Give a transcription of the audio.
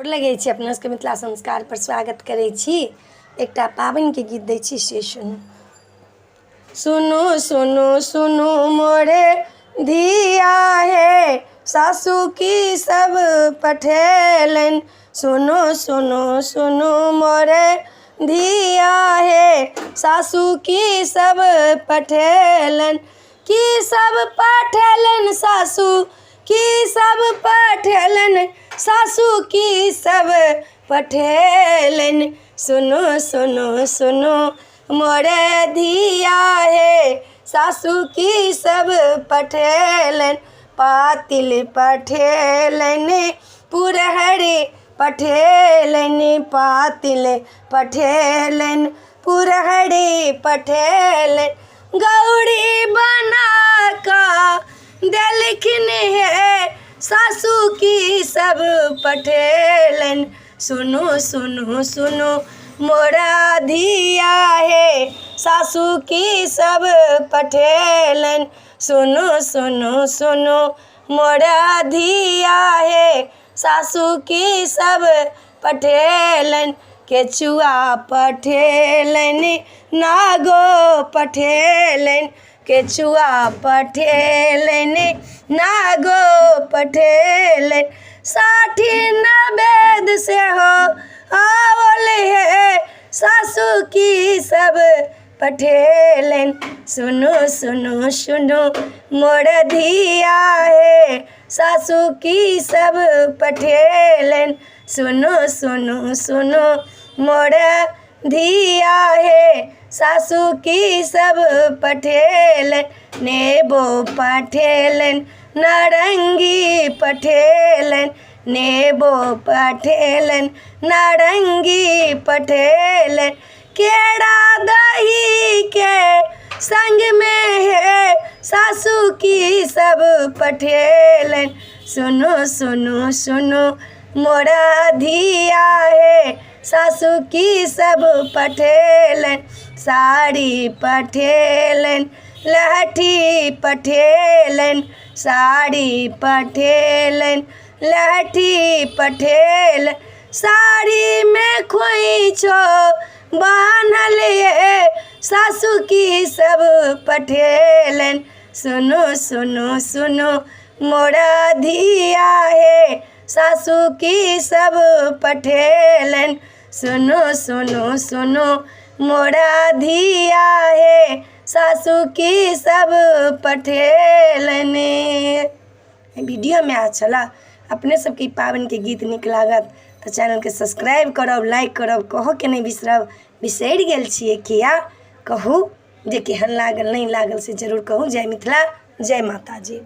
गोर लगै छी अपना सबके मिथिला संस्कार पर स्वागत करै छी। एकटा पाबनि के गीत दै छी से सुनू। सुनू सुनू सुनू मोरे धिया हे सासू की सब पठेलन। सुनू सुनू सुनू मोरे धिया हे सासू की सब पठेलन। की सब पठेलन सासू की सब पठेलन सासू की सब पठेलन। सुनो सुनो सुनो मोरे धिया हे सासू की सब पठेलन। पातिल पठेलन पुरहरी पठेलन पातिल पठेलन पुरहरी पठेलन। गौरी बना का देलखिन है सासू की सब पठेलन। सुनो सुनो सुनो मोरा धिया है सासू की सब पठेलन। सुनो सुनो सुनो मोरा धिया है सासू की सब पठेलन। केचुआ पठेलन नागो पठेलन केचुआ पठेलन नागो पठेलन। 60 नवेद से हो आवल है सासू की सब पठेलन। सुनो सुनो सुनो मोर धिया है सासू की सब पठेलन। सुनो सुनो सुनो मोर धिया है सासू की सब पठेलन। नेबो पठेलन नारंगी पठेलन नेबो पठेलन नारंगी पठेलन। केरा दही के संग में है सासू की सब पठेलन। सुनो सुनो सुनो मोरा धिया है सासू की सब पठेलन। साड़ी पठेलन लहठी पठेलन साड़ी पठेलन लहठी पठेलन। साड़ी में खोइछो बान्हल है सासू की सब पठेलन। सुनो सुनो सुनो मोरा धिया है सासू की सब पठेलन। सुनो सुनो सुनो मोरा धिया है सासू की सब पठेलन। वीडियो में अच्छा ला अपने सबके पाबनि के गीत नीक लागत तो चैनल के सब्सक्राइब करब लाइक करब। कहो के नहीं बिसरब बिसरि गेल छियै किया कहू जे केहन लागल नहीं लागल से जरूर कहू। जय मिथिला जय माता जी।